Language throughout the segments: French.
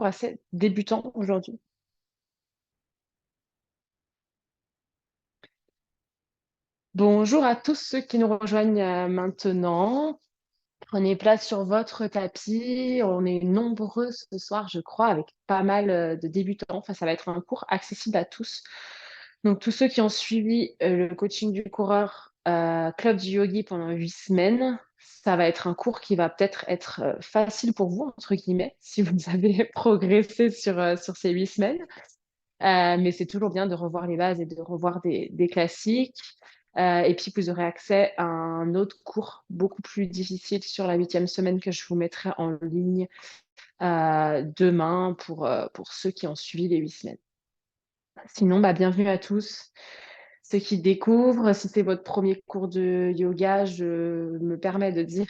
assez débutant aujourd'hui. Bonjour à tous ceux qui nous rejoignent maintenant. Prenez place sur votre tapis. On est nombreux ce soir, je crois, avec pas mal de débutants. Enfin, ça va être un cours accessible à tous. Donc, tous ceux qui ont suivi le coaching du coureur Club du Yogi pendant 8 semaines, ça va être un cours qui va peut-être être facile pour vous, entre guillemets, si vous avez progressé sur ces 8 semaines. Mais c'est toujours bien de revoir les bases et de revoir des classiques. Et puis, vous aurez accès à un autre cours beaucoup plus difficile sur la 8e semaine que je vous mettrai en ligne demain pour ceux qui ont suivi les 8 semaines. Sinon, bah, bienvenue à tous. Ceux qui découvrent, si c'est votre premier cours de yoga, je me permets de dire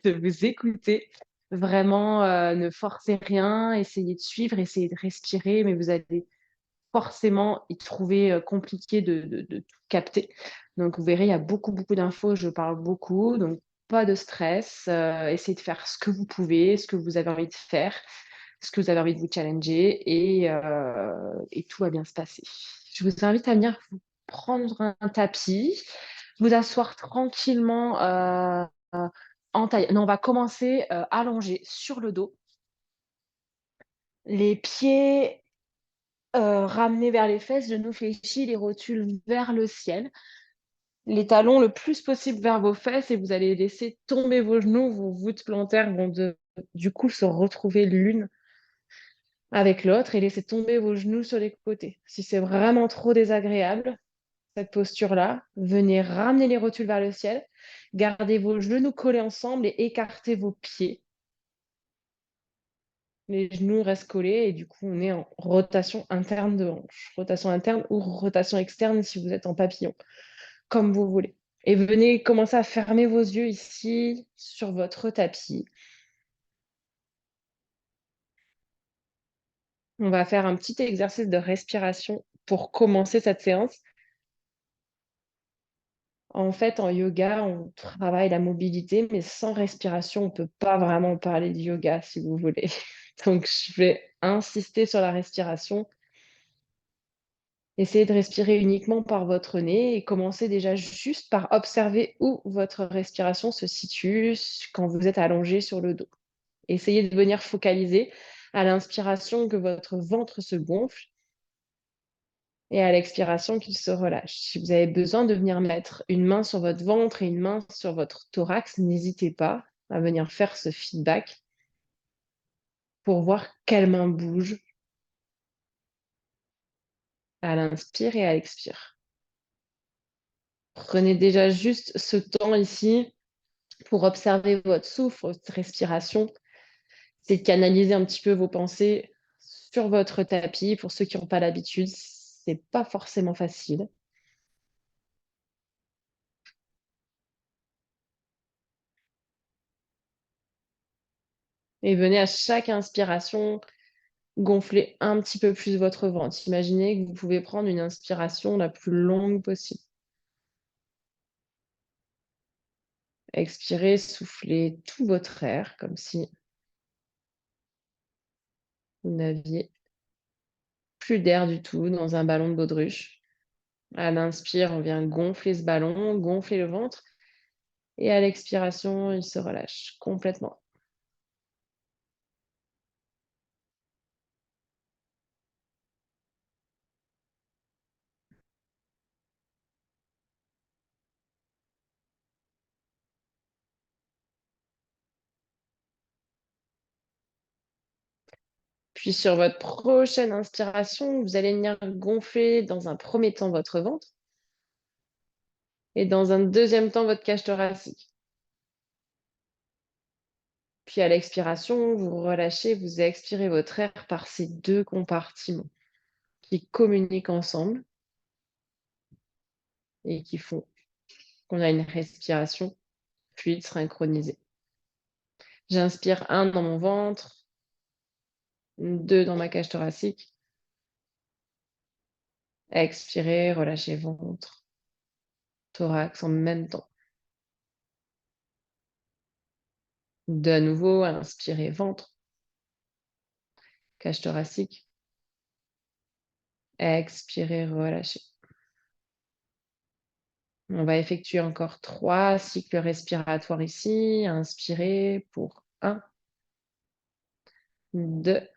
de vous écouter. Vraiment, ne forcez rien, essayez de suivre, essayez de respirer, mais vous allez forcément y trouver compliqué de tout capter. Donc, vous verrez, il y a beaucoup, beaucoup d'infos, je parle beaucoup, donc pas de stress. Essayez de faire ce que vous pouvez, ce que vous avez envie de faire, ce que vous avez envie de vous challenger, et tout va bien se passer. Je vous invite à venir vous prendre un tapis, vous asseoir tranquillement en taille. Non, on va commencer allongé sur le dos, les pieds ramenez vers les fesses, genoux fléchis, les rotules vers le ciel. Les talons le plus possible vers vos fesses et vous allez laisser tomber vos genoux. Vos voûtes plantaires vont du coup se retrouver l'une avec l'autre et laisser tomber vos genoux sur les côtés. Si c'est vraiment trop désagréable, cette posture-là, venez ramener les rotules vers le ciel. Gardez vos genoux collés ensemble et écartez vos pieds. Les genoux restent collés et du coup, on est en rotation interne de hanche. Rotation interne ou rotation externe si vous êtes en papillon, comme vous voulez. Et venez commencer à fermer vos yeux ici sur votre tapis. On va faire un petit exercice de respiration pour commencer cette séance. En fait, en yoga, on travaille la mobilité, mais sans respiration, on ne peut pas vraiment parler de yoga, si vous voulez. Donc, je vais insister sur la respiration. Essayez de respirer uniquement par votre nez et commencez déjà juste par observer où votre respiration se situe quand vous êtes allongé sur le dos. Essayez de venir focaliser à l'inspiration que votre ventre se gonfle et à l'expiration qu'il se relâche. Si vous avez besoin de venir mettre une main sur votre ventre et une main sur votre thorax, n'hésitez pas à venir faire ce feedback pour voir quelle main bouge à l'inspire et à l'expire. Prenez déjà juste ce temps ici pour observer votre souffle, votre respiration. C'est de canaliser un petit peu vos pensées sur votre tapis. Pour ceux qui n'ont pas l'habitude, c'est pas forcément facile. Et venez à chaque inspiration gonfler un petit peu plus votre ventre. Imaginez que vous pouvez prendre une inspiration la plus longue possible. Expirez, soufflez tout votre air comme si vous n'aviez plus d'air du tout dans un ballon de baudruche. À l'inspire, on vient gonfler ce ballon, gonfler le ventre. Et à l'expiration, il se relâche complètement. Puis sur votre prochaine inspiration, vous allez venir gonfler dans un premier temps votre ventre et dans un deuxième temps votre cage thoracique. Puis à l'expiration, vous relâchez, vous expirez votre air par ces deux compartiments qui communiquent ensemble et qui font qu'on a une respiration fluide, synchronisée. J'inspire un dans mon ventre, deux dans ma cage thoracique. Expirez, relâchez ventre, thorax en même temps. De nouveau, inspirez ventre, cage thoracique. Expirez, relâchez. On va effectuer encore 3 cycles respiratoires ici. Inspirez pour 1, 2.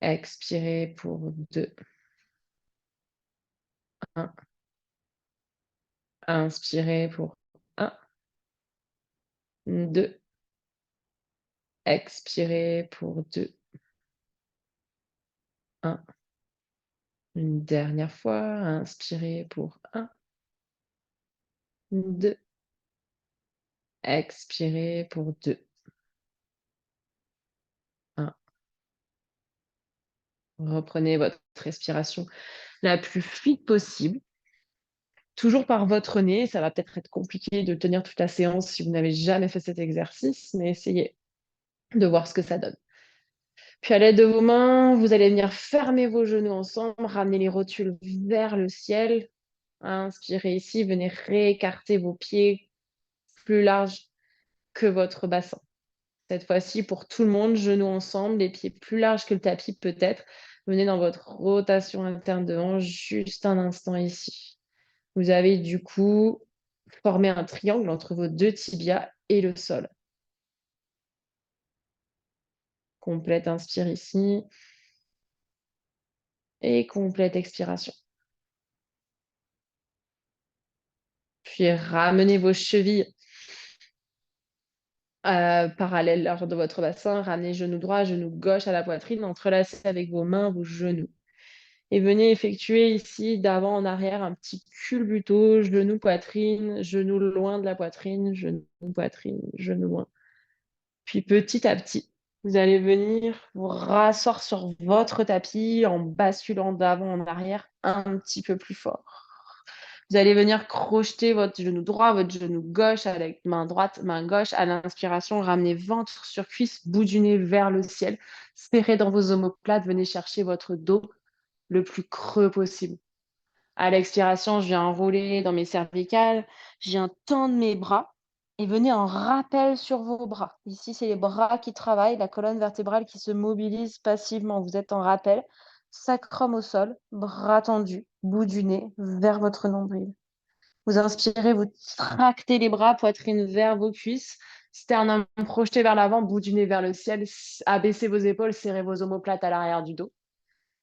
Expirez pour 2, 1. Inspirez pour 1, 2. Expirez pour 2, 1. Une dernière fois, inspirez pour 1, 2. Expirez pour 2, 1. Reprenez votre respiration la plus fluide possible. Toujours par votre nez, ça va peut-être être compliqué de tenir toute la séance si vous n'avez jamais fait cet exercice, mais essayez de voir ce que ça donne. Puis à l'aide de vos mains, vous allez venir fermer vos genoux ensemble, ramener les rotules vers le ciel. Inspirez ici, venez réécarter vos pieds plus larges que votre bassin. Cette fois-ci, pour tout le monde, genoux ensemble, les pieds plus larges que le tapis peut-être. Venez dans votre rotation interne de hanche juste un instant ici. Vous avez du coup formé un triangle entre vos 2 tibias et le sol. Complète inspire ici et complète expiration. Puis ramenez vos chevilles parallèles lors de votre bassin. Ramenez genou droit, genou gauche à la poitrine, entrelacez avec vos mains vos genoux. Et venez effectuer ici d'avant en arrière un petit culbuto, genou poitrine, genou loin de la poitrine, genou poitrine, genou loin. Puis petit à petit, vous allez venir vous rasseoir sur votre tapis en basculant d'avant en arrière un petit peu plus fort. Vous allez venir crocheter votre genou droit, votre genou gauche avec main droite, main gauche. À l'inspiration, ramenez ventre sur cuisse, bout du nez vers le ciel. Serrez dans vos omoplates, venez chercher votre dos le plus creux possible. À l'expiration, je viens enrouler dans mes cervicales, je viens tendre mes bras et venez en rappel sur vos bras. Ici, c'est les bras qui travaillent, la colonne vertébrale qui se mobilise passivement. Vous êtes en rappel, sacrum au sol, bras tendus, bout du nez vers votre nombril. Vous inspirez, vous tractez les bras, poitrine vers vos cuisses, sternum projeté vers l'avant, bout du nez vers le ciel, abaissez vos épaules, serrez vos omoplates à l'arrière du dos.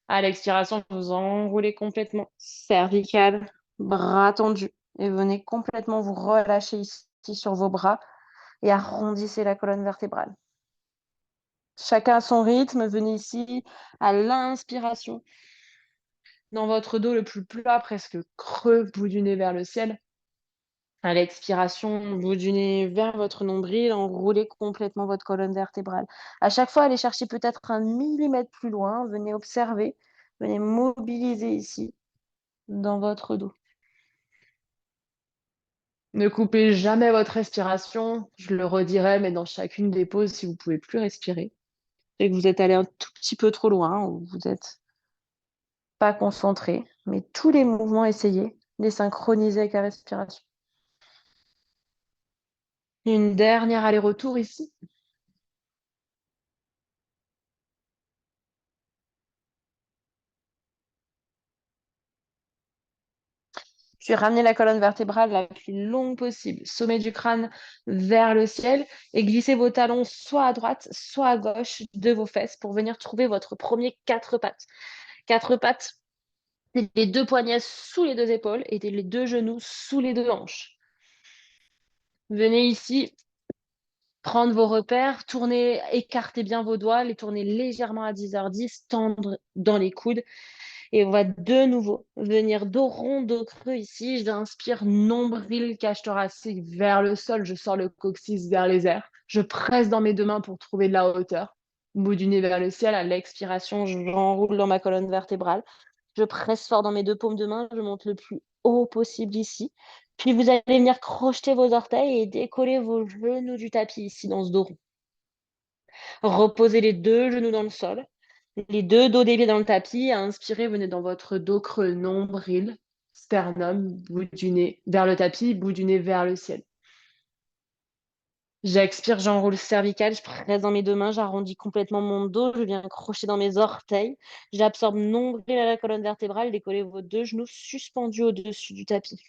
À l'expiration, vous enroulez complètement, cervicale, bras tendus, et venez complètement vous relâcher ici sur vos bras et arrondissez la colonne vertébrale. Chacun à son rythme, venez ici à l'inspiration, dans votre dos le plus plat, presque creux, bout du nez vers le ciel. À l'expiration, bout du nez vers votre nombril, enroulez complètement votre colonne vertébrale. À chaque fois, allez chercher peut-être 1 millimètre plus loin, venez observer, venez mobiliser ici, dans votre dos. Ne coupez jamais votre respiration, je le redirai, mais dans chacune des pauses, si vous ne pouvez plus respirer, et que vous êtes allé un tout petit peu trop loin, ou vous n'êtes pas concentré, mais tous les mouvements, essayez de les synchroniser avec la respiration. Une dernière aller-retour ici. Puis ramenez la colonne vertébrale la plus longue possible, sommet du crâne vers le ciel, et glissez vos talons soit à droite, soit à gauche de vos fesses pour venir trouver votre premier 4 pattes. 4 pattes, c'est les 2 poignets sous les 2 épaules et les 2 genoux sous les 2 hanches. Venez ici prendre vos repères, tournez, écartez bien vos doigts, les tournez légèrement à 10h10, tendre dans les coudes. Et on va de nouveau venir dos rond, dos creux ici. J'inspire, nombril, cage thoracique vers le sol. Je sors le coccyx vers les airs. Je presse dans mes 2 mains pour trouver de la hauteur. Bout du nez vers le ciel. À l'expiration, j'enroule dans ma colonne vertébrale. Je presse fort dans mes 2 paumes de main. Je monte le plus haut possible ici. Puis vous allez venir crocheter vos orteils et décoller vos genoux du tapis ici dans ce dos rond. Reposez les 2 genoux dans le sol. Les 2 dos déviés dans le tapis. À inspirer, venez dans votre dos creux, nombril, sternum, bout du nez vers le tapis, bout du nez vers le ciel. J'expire, j'enroule cervical, je presse dans mes deux mains, j'arrondis complètement mon dos, je viens accrocher dans mes orteils. J'absorbe nombril à la colonne vertébrale, décollez vos deux genoux suspendus au-dessus du tapis.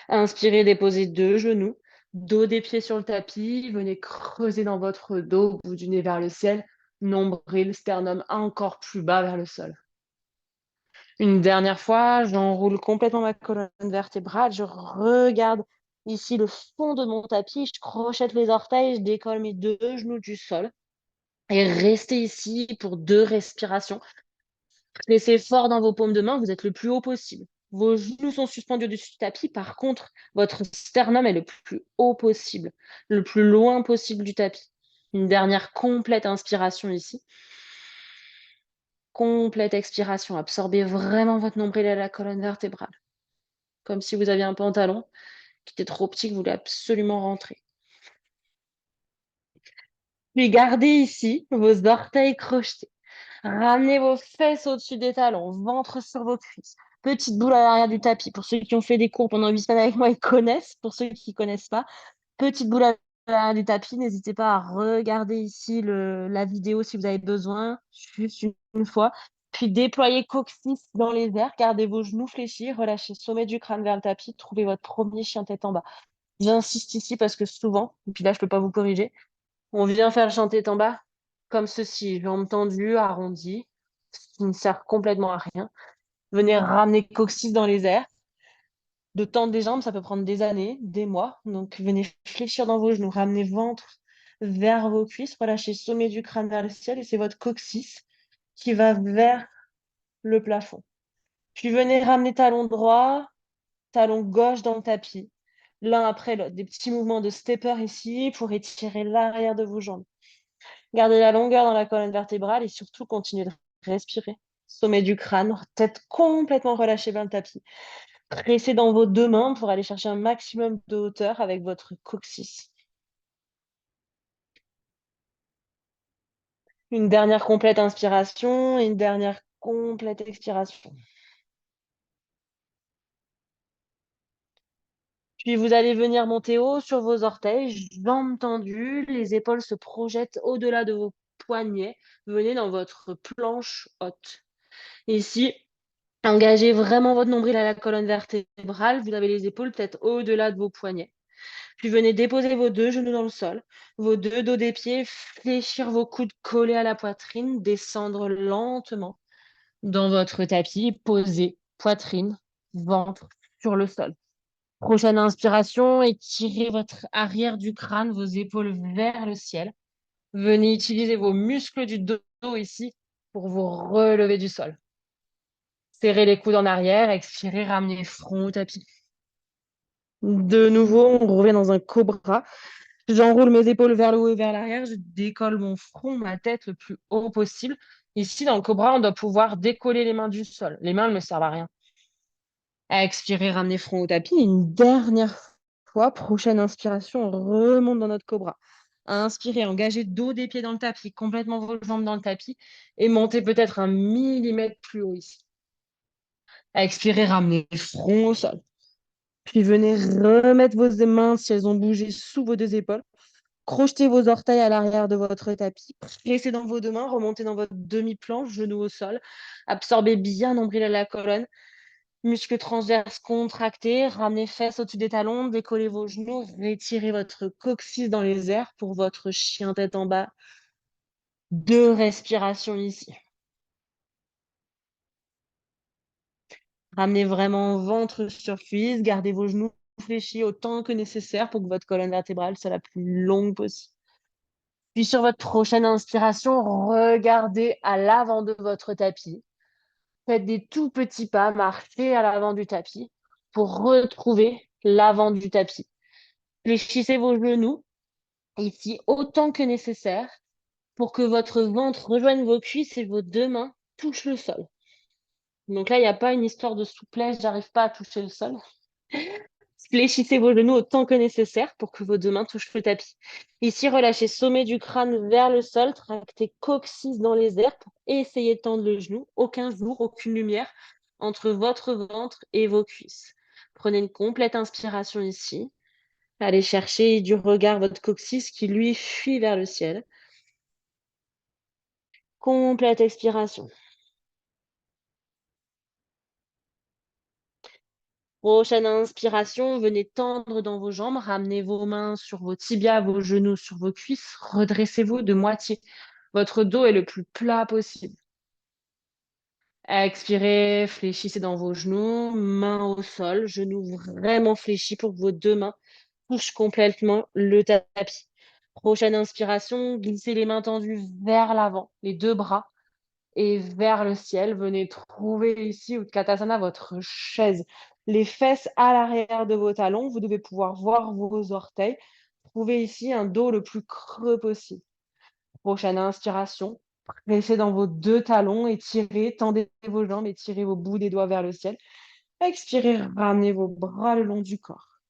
Inspirez, déposez deux genoux, dos des pieds sur le tapis, venez creuser dans votre dos, bout du nez vers le ciel, nombril, sternum encore plus bas vers le sol. Une dernière fois, j'enroule complètement ma colonne vertébrale, je regarde ici le fond de mon tapis, je crochette les orteils, je décolle mes deux genoux du sol et restez ici pour deux respirations. Laissez fort dans vos paumes de main, vous êtes le plus haut possible. Vos genoux sont suspendus au-dessus du tapis, par contre, votre sternum est le plus haut possible, le plus loin possible du tapis. Une dernière complète inspiration ici. Complète expiration. Absorbez vraiment votre nombril et la colonne vertébrale. Comme si vous aviez un pantalon qui était trop petit que vous voulez absolument rentrer. Puis gardez ici vos orteils crochetés. Ramenez vos fesses au-dessus des talons, ventre sur vos cuisses. Petite boule à l'arrière du tapis. Pour ceux qui ont fait des cours pendant 8 semaines avec moi, ils connaissent. Pour ceux qui ne connaissent pas, petite boule à l'arrière du tapis. N'hésitez pas à regarder ici la vidéo si vous avez besoin, juste une fois. Puis déployez coccyx dans les airs. Gardez vos genoux fléchis. Relâchez le sommet du crâne vers le tapis. Trouvez votre premier chien tête en bas. J'insiste ici parce que souvent, et puis là, je ne peux pas vous corriger, on vient faire le chien tête en bas comme ceci, jambes tendues, arrondies, ce qui ne sert complètement à rien. Venez ramener coccyx dans les airs. De tendre les jambes, ça peut prendre des années, des mois. Donc, venez fléchir dans vos genoux, ramenez ventre vers vos cuisses, relâchez le sommet du crâne vers le ciel et c'est votre coccyx qui va vers le plafond. Puis venez ramener talon droit, talon gauche dans le tapis, l'un après l'autre. Des petits mouvements de stepper ici pour étirer l'arrière de vos jambes. Gardez la longueur dans la colonne vertébrale et surtout continuez de respirer. Sommet du crâne, tête complètement relâchée vers le tapis. Pressez dans vos deux mains pour aller chercher un maximum de hauteur avec votre coccyx. Une dernière complète inspiration et une dernière complète expiration. Puis vous allez venir monter haut sur vos orteils, jambes tendues, les épaules se projettent au-delà de vos poignets. Venez dans votre planche haute. Ici, engagez vraiment votre nombril à la colonne vertébrale. Vous avez les épaules peut-être au-delà de vos poignets. Puis venez déposer vos deux genoux dans le sol, vos deux dos des pieds, fléchir vos coudes collés à la poitrine, descendre lentement dans votre tapis, poser poitrine, ventre sur le sol. Prochaine inspiration, étirez votre arrière du crâne, vos épaules vers le ciel. Venez utiliser vos muscles du dos ici pour vous relever du sol. Serrez les coudes en arrière, expirez, ramenez le front au tapis. De nouveau, on revient dans un cobra. J'enroule mes épaules vers le haut et vers l'arrière. Je décolle mon front, ma tête le plus haut possible. Ici, dans le cobra, on doit pouvoir décoller les mains du sol. Les mains ne me servent à rien. À expirer, ramener front au tapis. Une dernière fois, prochaine inspiration, on remonte dans notre cobra. À inspirer, engagez dos des pieds dans le tapis, complètement vos jambes dans le tapis et montez peut-être 1 millimètre plus haut ici. À expirer, ramenez front au sol. Puis venez remettre vos mains, si elles ont bougé, sous vos deux épaules. Crochetez vos orteils à l'arrière de votre tapis. Pressez dans vos deux mains, remontez dans votre demi-planche, genoux au sol. Absorbez bien nombril à la colonne. Muscles transverses contractés. Ramenez fesses au-dessus des talons. Décollez vos genoux. Retirez votre coccyx dans les airs pour votre chien tête en bas. Deux respirations ici. Ramenez vraiment ventre sur cuisse. Gardez vos genoux fléchis autant que nécessaire pour que votre colonne vertébrale soit la plus longue possible. Puis sur votre prochaine inspiration, regardez à l'avant de votre tapis. Faites des tout petits pas, marchez à l'avant du tapis pour retrouver l'avant du tapis. Fléchissez vos genoux ici autant que nécessaire pour que votre ventre rejoigne vos cuisses et vos deux mains touchent le sol. Donc là, il n'y a pas une histoire de souplesse, j'arrive pas à toucher le sol. Fléchissez vos genoux autant que nécessaire pour que vos deux mains touchent le tapis. Ici, relâchez sommet du crâne vers le sol, tractez coccyx dans les airs pour essayer de tendre le genou. Aucun jour, aucune lumière entre votre ventre et vos cuisses. Prenez une complète inspiration ici. Allez chercher du regard votre coccyx qui, lui, fuit vers le ciel. Complète expiration. Prochaine inspiration, venez tendre dans vos jambes, ramenez vos mains sur vos tibias, vos genoux sur vos cuisses, redressez-vous de moitié. Votre dos est le plus plat possible. Expirez, fléchissez dans vos genoux, mains au sol, genoux vraiment fléchis pour que vos deux mains touchent complètement le tapis. Prochaine inspiration, glissez les mains tendues vers l'avant, les deux bras et vers le ciel. Venez trouver ici, Utkatasana, votre chaise. Les fesses à l'arrière de vos talons. Vous devez pouvoir voir vos orteils. Trouvez ici un dos le plus creux possible. Prochaine inspiration. Pressez dans vos deux talons, étirez, tendez vos jambes, étirez vos bouts des doigts vers le ciel. Expirez, ramenez vos bras le long du corps.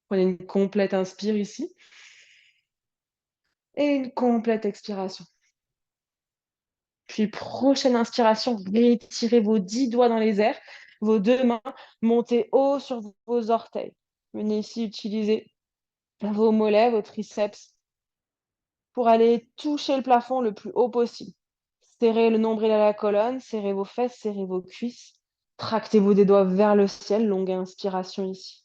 Prenez une complète inspire ici et une complète expiration. Puis prochaine inspiration, étirez vos 10 doigts dans les airs, vos deux mains, montez haut sur vos orteils. Venez ici utiliser vos mollets, vos triceps pour aller toucher le plafond le plus haut possible. Serrez le nombril à la colonne, serrez vos fesses, serrez vos cuisses. Tractez-vous des doigts vers le ciel, longue inspiration ici.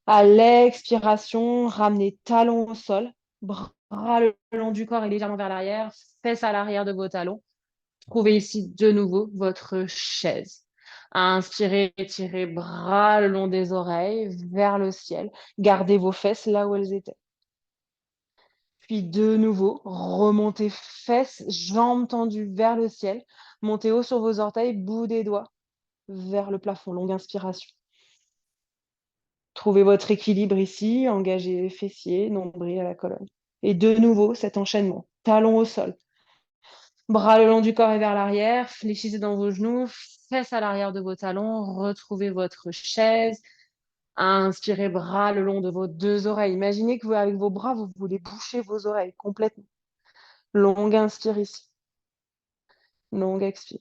À l'expiration, ramenez talons au sol, bras le long du corps et légèrement vers l'arrière, fesses à l'arrière de vos talons. Trouvez ici de nouveau votre chaise. Inspirez, étirez bras le long des oreilles vers le ciel. Gardez vos fesses là où elles étaient. Puis de nouveau, remontez fesses, jambes tendues vers le ciel. Montez haut sur vos orteils, bout des doigts vers le plafond. Longue inspiration. Trouvez votre équilibre ici, engagez les fessiers, nombril à la colonne. Et de nouveau, cet enchaînement. Talons au sol. Bras le long du corps et vers l'arrière, fléchissez dans vos genoux, fesses à l'arrière de vos talons, retrouvez votre chaise. Inspirez, bras le long de vos deux oreilles. Imaginez que vous, avec vos bras, vous voulez boucher vos oreilles complètement. Longue inspire ici. Longue expire.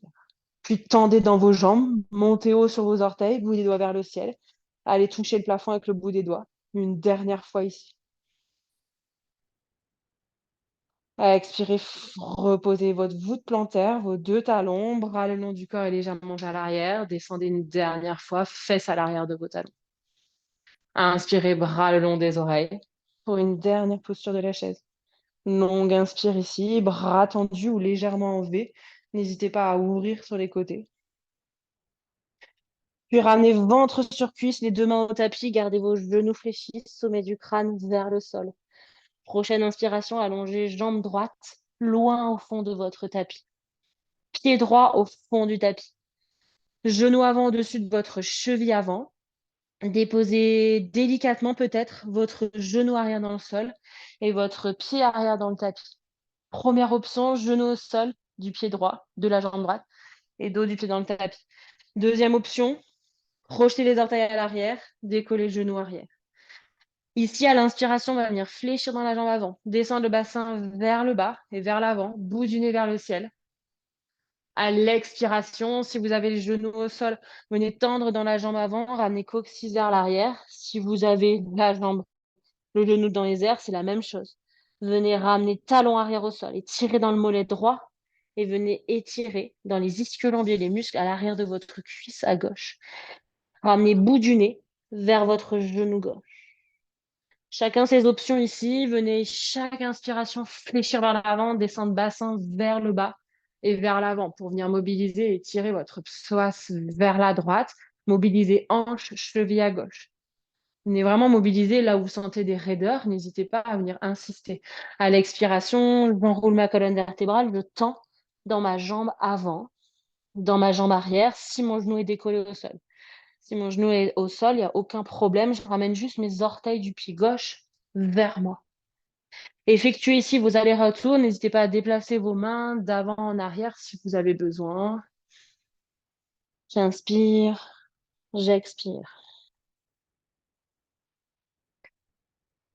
Puis tendez dans vos jambes, montez haut sur vos orteils, bout des doigts vers le ciel. Allez toucher le plafond avec le bout des doigts. Une dernière fois ici. Expirez, reposez votre voûte plantaire, vos deux talons, bras le long du corps et légèrement vers l'arrière. Descendez une dernière fois, fesses à l'arrière de vos talons. Inspirez, bras le long des oreilles pour une dernière posture de la chaise. Longue inspire ici, bras tendus ou légèrement en V. N'hésitez pas à ouvrir sur les côtés. Puis ramenez ventre sur cuisse, les deux mains au tapis, gardez vos genoux fléchis, sommet du crâne vers le sol. Prochaine inspiration, allongez jambes droites, loin au fond de votre tapis. Pied droit au fond du tapis. Genou avant au-dessus de votre cheville avant. Déposez délicatement peut-être votre genou arrière dans le sol et votre pied arrière dans le tapis. Première option, genou au sol du pied droit, de la jambe droite et dos du pied dans le tapis. Deuxième option, projetez les orteils à l'arrière, décollez le genou arrière. Ici, à l'inspiration, on va venir fléchir dans la jambe avant, descendre le bassin vers le bas et vers l'avant, bout du nez vers le ciel. À l'expiration, si vous avez les genoux au sol, venez tendre dans la jambe avant, ramenez coccyx vers l'arrière. Si vous avez la jambe, le genou dans les airs, c'est la même chose. Venez ramener talon arrière au sol, étirez dans le mollet droit et venez étirer dans les ischio-jambiers, les muscles à l'arrière de votre cuisse à gauche. Ramenez bout du nez vers votre genou gauche. Chacun ses options ici. Venez chaque inspiration fléchir vers l'avant, descendre bassin vers le bas et vers l'avant pour venir mobiliser et tirer votre psoas vers la droite. Mobiliser hanche, cheville à gauche. Venez vraiment mobiliser là où vous sentez des raideurs. N'hésitez pas à venir insister. À l'expiration, j'enroule ma colonne vertébrale, je tends dans ma jambe avant, dans ma jambe arrière, si mon genou est décollé au sol. Si mon genou est au sol, il n'y a aucun problème. Je ramène juste mes orteils du pied gauche vers moi. Effectuez ici vos allers-retours. N'hésitez pas à déplacer vos mains d'avant en arrière si vous avez besoin. J'inspire, j'expire.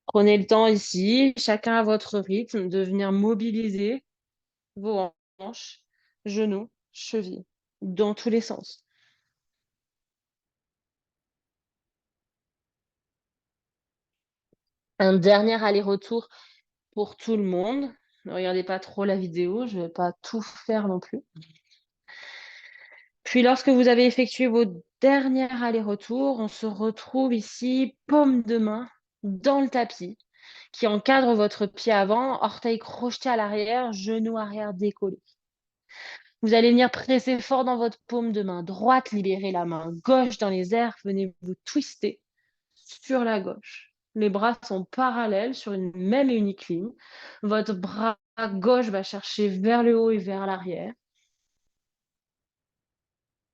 Prenez le temps ici, chacun à votre rythme, de venir mobiliser vos hanches, genoux, chevilles, dans tous les sens. Un dernier aller-retour pour tout le monde. Ne regardez pas trop la vidéo, je ne vais pas tout faire non plus. Puis lorsque vous avez effectué vos derniers allers-retours, on se retrouve ici, paume de main dans le tapis, qui encadre votre pied avant, orteil crocheté à l'arrière, genou arrière décollé. Vous allez venir presser fort dans votre paume de main droite, libérez la main gauche dans les airs, venez vous twister sur la gauche. Les bras sont parallèles sur une même et unique ligne. Votre bras gauche va chercher vers le haut et vers l'arrière.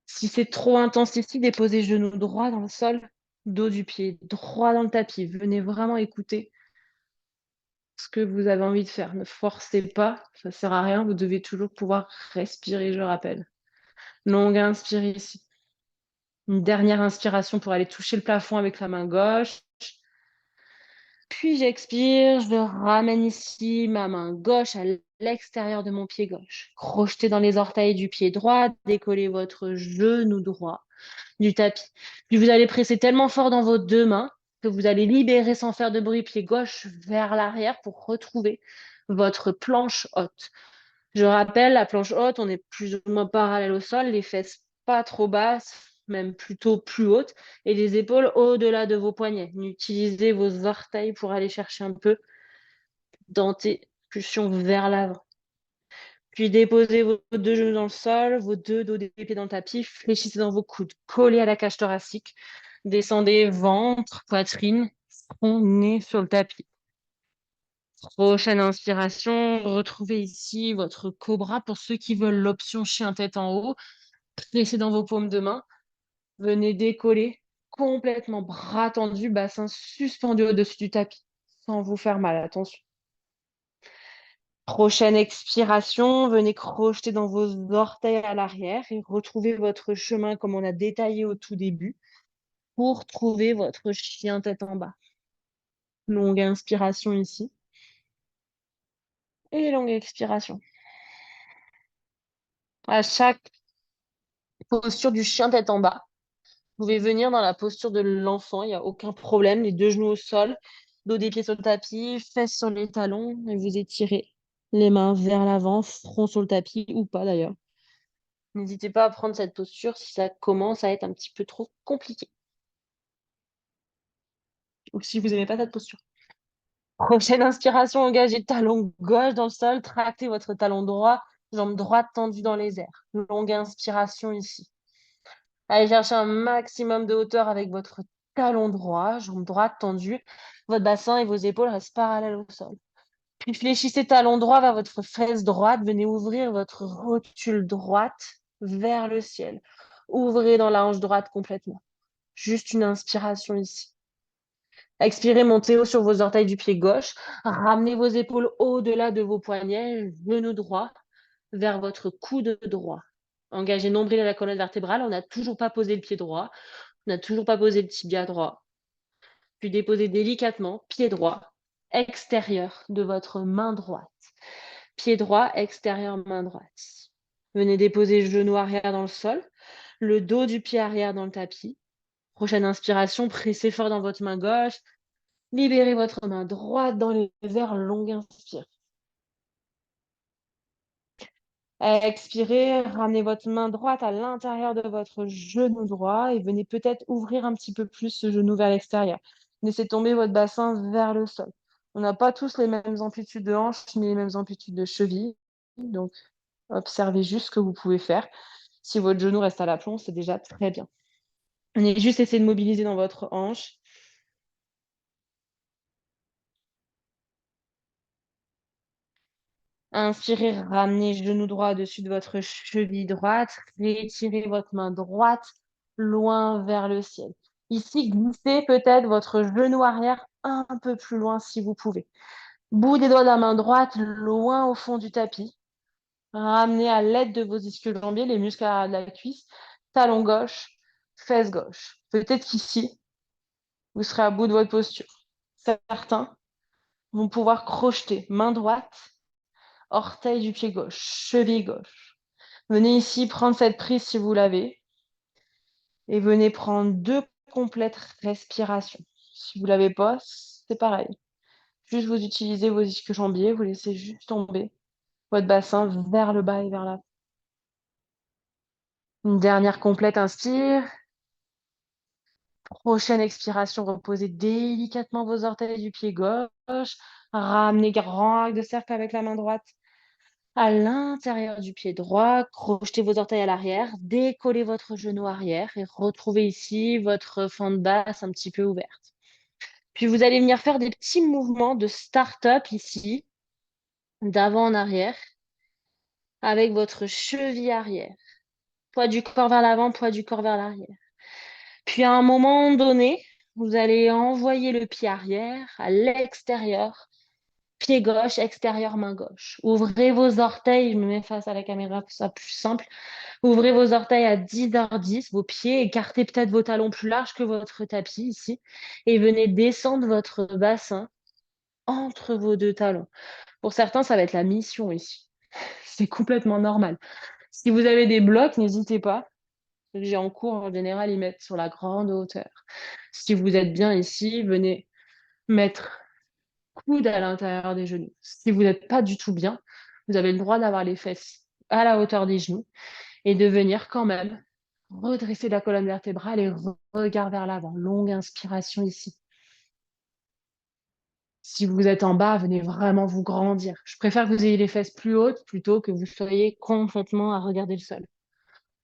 Si c'est trop intense ici, déposez genou droit dans le sol, dos du pied droit dans le tapis. Venez vraiment écouter ce que vous avez envie de faire. Ne forcez pas, ça ne sert à rien. Vous devez toujours pouvoir respirer, je rappelle. Longue inspire ici. Une dernière inspiration pour aller toucher le plafond avec la main gauche. Puis j'expire, je ramène ici ma main gauche à l'extérieur de mon pied gauche. Crochetez dans les orteils du pied droit, décollez votre genou droit du tapis. Puis vous allez presser tellement fort dans vos deux mains que vous allez libérer sans faire de bruit pied gauche vers l'arrière pour retrouver votre planche haute. Je rappelle, la planche haute, on est plus ou moins parallèle au sol, les fesses pas trop basses, même plutôt plus hautes, et les épaules au-delà de vos poignets. Utilisez vos orteils pour aller chercher un peu d'antépulsion vers l'avant. Puis déposez vos deux genoux dans le sol, vos deux dos des pieds dans le tapis, fléchissez dans vos coudes, collez à la cage thoracique, descendez ventre, poitrine, front, nez sur le tapis. Prochaine inspiration, retrouvez ici votre cobra pour ceux qui veulent l'option chien tête en haut. Pressez dans vos paumes de main. Venez décoller complètement, bras tendus, bassin suspendu au-dessus du tapis, sans vous faire mal, attention. Prochaine expiration, venez crocheter dans vos orteils à l'arrière et retrouvez votre chemin comme on a détaillé au tout début pour trouver votre chien tête en bas. Longue inspiration ici et longue expiration. À chaque posture du chien tête en bas, vous pouvez venir dans la posture de l'enfant, il n'y a aucun problème, les deux genoux au sol, dos des pieds sur le tapis, fesses sur les talons et vous étirez les mains vers l'avant, front sur le tapis ou pas d'ailleurs. N'hésitez pas à prendre cette posture si ça commence à être un petit peu trop compliqué ou si vous n'aimez pas cette posture. Prochaine inspiration, engagez le talon gauche dans le sol, tractez votre talon droit, jambe droite tendue dans les airs. Longue inspiration ici. Allez chercher un maximum de hauteur avec votre talon droit, jambe droite tendue. Votre bassin et vos épaules restent parallèles au sol. Puis fléchissez talon droit vers votre fesse droite. Venez ouvrir votre rotule droite vers le ciel. Ouvrez dans la hanche droite complètement. Juste une inspiration ici. Expirez, montez haut sur vos orteils du pied gauche. Ramenez vos épaules au-delà de vos poignets, genou droit vers votre coude droit. Engagez nombril à la colonne vertébrale. On n'a toujours pas posé le pied droit. On n'a toujours pas posé le tibia droit. Puis déposez délicatement, pied droit, extérieur de votre main droite. Pied droit, extérieur, main droite. Venez déposer le genou arrière dans le sol, le dos du pied arrière dans le tapis. Prochaine inspiration, pressez fort dans votre main gauche. Libérez votre main droite dans les airs, longue inspire. Expirez, ramenez votre main droite à l'intérieur de votre genou droit et venez peut-être ouvrir un petit peu plus ce genou vers l'extérieur. Laissez tomber votre bassin vers le sol. On n'a pas tous les mêmes amplitudes de hanches ni les mêmes amplitudes de cheville. Donc, observez juste ce que vous pouvez faire. Si votre genou reste à l'aplomb, c'est déjà très bien. Venez juste essayer de mobiliser dans votre hanche. Inspirez, ramenez genou droit au-dessus de votre cheville droite. Rétirez votre main droite loin vers le ciel. Ici, glissez peut-être votre genou arrière un peu plus loin si vous pouvez. Bout des doigts de la main droite loin au fond du tapis. Ramenez à l'aide de vos ischio-jambiers les muscles de la cuisse, talon gauche, fesse gauche. Peut-être qu'ici, vous serez à bout de votre posture. Certains vont pouvoir crocheter main droite, orteil du pied gauche, cheville gauche. Venez ici prendre cette prise si vous l'avez et venez prendre 2 complètes respirations. Si vous ne l'avez pas, c'est pareil. Juste vous utilisez vos ischio-jambiers, vous laissez juste tomber votre bassin vers le bas et vers l'avant. Une dernière complète inspire. Prochaine expiration, reposez délicatement vos orteils du pied gauche. Ramenez grand arc de cercle avec la main droite à l'intérieur du pied droit. Crochetez vos orteils à l'arrière. Décollez votre genou arrière et retrouvez ici votre fente basse un petit peu ouverte. Puis vous allez venir faire des petits mouvements de start-up ici, d'avant en arrière, avec votre cheville arrière. Poids du corps vers l'avant, poids du corps vers l'arrière. Puis à un moment donné, vous allez envoyer le pied arrière à l'extérieur, pied gauche, extérieur, main gauche. Ouvrez vos orteils, je me mets face à la caméra pour ça plus simple. Ouvrez vos orteils à 10h10, vos pieds, écartez peut-être vos talons plus larges que votre tapis ici, et venez descendre votre bassin entre vos deux talons. Pour certains, ça va être la mission ici. C'est complètement normal. Si vous avez des blocs, n'hésitez pas. Ceux que j'ai en cours, en général, ils mettent sur la grande hauteur. Si vous êtes bien ici, venez mettre coude à l'intérieur des genoux. Si vous n'êtes pas du tout bien, vous avez le droit d'avoir les fesses à la hauteur des genoux et de venir quand même redresser la colonne vertébrale et regard vers l'avant. Longue inspiration ici. Si vous êtes en bas, venez vraiment vous grandir. Je préfère que vous ayez les fesses plus hautes plutôt que vous soyez complètement à regarder le sol.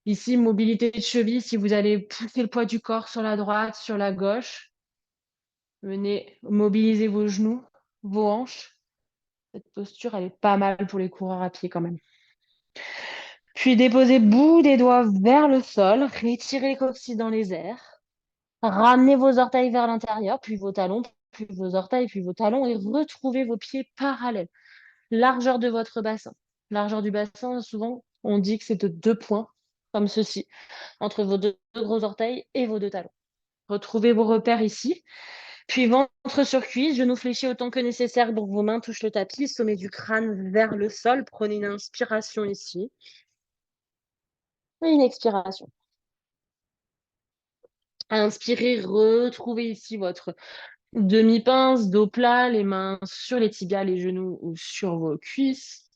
Ici, mobilité de cheville, si vous allez pousser le poids du corps sur la droite, sur la gauche, venez mobiliser vos genoux, vos hanches. Cette posture, elle est pas mal pour les coureurs à pied quand même. Puis déposez bout des doigts vers le sol, retirez les coccyx dans les airs, ramenez vos orteils vers l'intérieur, puis vos talons, puis vos orteils, puis vos talons, et retrouvez vos pieds parallèles. Largeur de votre bassin. Largeur du bassin, souvent, on dit que c'est de 2 points, comme ceci, entre vos deux gros orteils et vos deux talons. Retrouvez vos repères ici. Puis ventre sur cuisse, genoux fléchis autant que nécessaire pour que vos mains touchent le tapis, sommet du crâne vers le sol. Prenez une inspiration ici et une expiration. Inspirez, retrouvez ici votre demi-pince, dos plat, les mains sur les tibias, les genoux ou sur vos cuisses.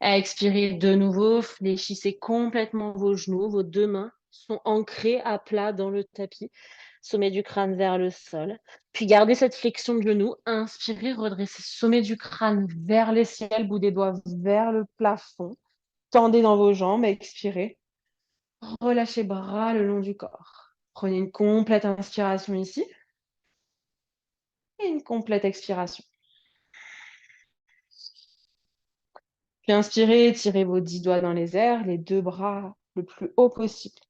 Expirez de nouveau, fléchissez complètement vos genoux, vos deux mains sont ancrées à plat dans le tapis, sommet du crâne vers le sol. Puis gardez cette flexion de genou, inspirez, redressez sommet du crâne vers les ciels, bout des doigts vers le plafond. Tendez dans vos jambes, expirez. Relâchez bras le long du corps. Prenez une complète inspiration ici et une complète expiration. Puis inspirez, tirez vos 10 doigts dans les airs, les deux bras le plus haut possible.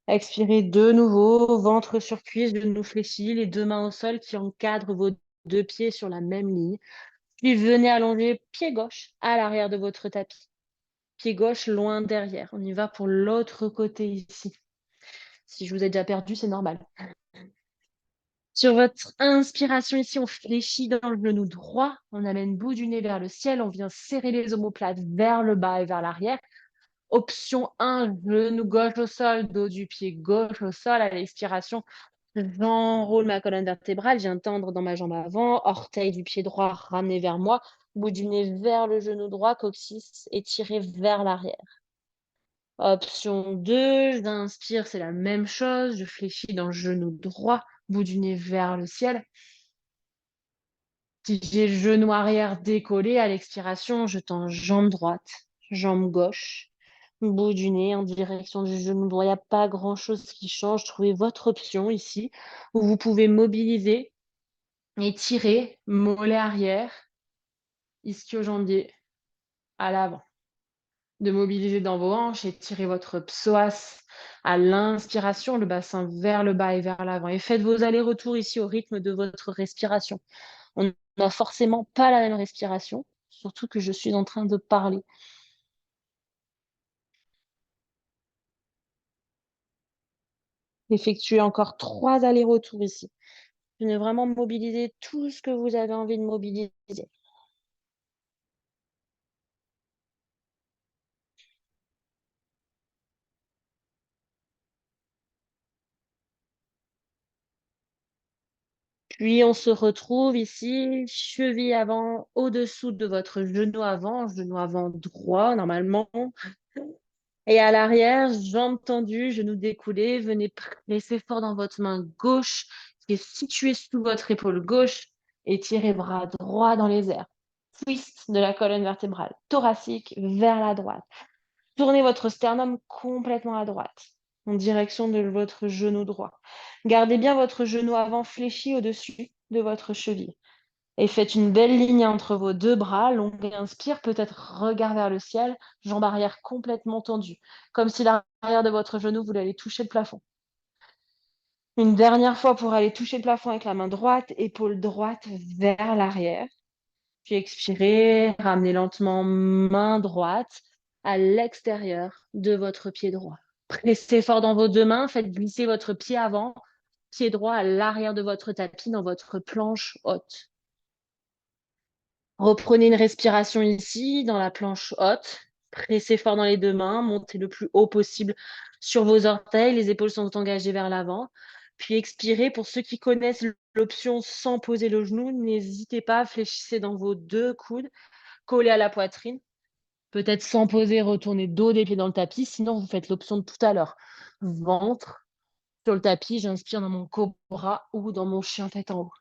Expirez de nouveau, ventre sur cuisse, genoux fléchis, les deux mains au sol qui encadrent vos deux pieds sur la même ligne. Puis venez allonger pied gauche à l'arrière de votre tapis. Pied gauche loin derrière. On y va pour l'autre côté ici. Si je vous ai déjà perdu, c'est normal. Sur votre inspiration ici, on fléchit dans le genou droit. On amène bout du nez vers le ciel. On vient serrer les omoplates vers le bas et vers l'arrière. Option 1, genou gauche au sol, dos du pied gauche au sol. À l'expiration, j'enroule ma colonne vertébrale, je viens tendre dans ma jambe avant, orteil du pied droit ramené vers moi, bout du nez vers le genou droit, coccyx étiré vers l'arrière. Option 2, j'inspire, c'est la même chose, je fléchis dans le genou droit, bout du nez vers le ciel. Si j'ai le genou arrière décollé, à l'expiration, je tends jambe droite, jambe gauche, bout du nez en direction du genou droit. Il n'y a pas grand-chose qui change. Trouvez votre option ici où vous pouvez mobiliser et tirer, mollet arrière, ischio-jambier à l'avant. De mobiliser dans vos hanches et tirer votre psoas à l'inspiration, le bassin vers le bas et vers l'avant. Et faites vos allers-retours ici au rythme de votre respiration. On n'a forcément pas la même respiration, surtout que je suis en train de parler. Effectuez encore 3 allers-retours ici. Venez vraiment mobiliser tout ce que vous avez envie de mobiliser. Puis on se retrouve ici, cheville avant, au-dessous de votre genou avant droit normalement. Et à l'arrière, jambes tendues, genoux découlés, venez presser fort dans votre main gauche qui est située sous votre épaule gauche et tirez bras droit dans les airs. Twist de la colonne vertébrale thoracique vers la droite. Tournez votre sternum complètement à droite, en direction de votre genou droit. Gardez bien votre genou avant fléchi au-dessus de votre cheville. Et faites une belle ligne entre vos deux bras, longue inspire, peut-être regard vers le ciel, jambes arrière complètement tendues, comme si l'arrière de votre genou voulait aller toucher le plafond. Une dernière fois pour aller toucher le plafond avec la main droite, épaule droite vers l'arrière. Puis expirez, ramenez lentement main droite à l'extérieur de votre pied droit. Pressez fort dans vos deux mains, faites glisser votre pied avant, pied droit à l'arrière de votre tapis dans votre planche haute. Reprenez une respiration ici, dans la planche haute. Pressez fort dans les deux mains, montez le plus haut possible sur vos orteils, les épaules sont engagées vers l'avant. Puis expirez, pour ceux qui connaissent l'option sans poser le genou, n'hésitez pas, fléchissez dans vos deux coudes, collés à la poitrine. Peut-être sans poser, retournez dos des pieds dans le tapis, sinon vous faites l'option de tout à l'heure. Ventre sur le tapis, j'inspire dans mon cobra ou dans mon chien tête en haut.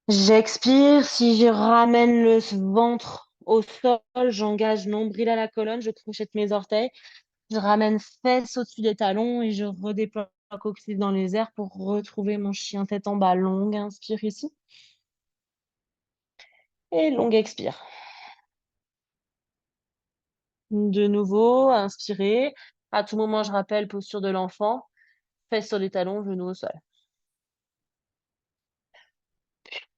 J'expire, si je ramène le ventre au sol, j'engage nombril à la colonne, je crochette mes orteils, je ramène fesses au-dessus des talons et je redéploie le coccyx dans les airs pour retrouver mon chien tête en bas. Longue inspire ici et longue expire. De nouveau, inspirez. À tout moment, je rappelle, posture de l'enfant, fesses sur les talons, genoux au sol.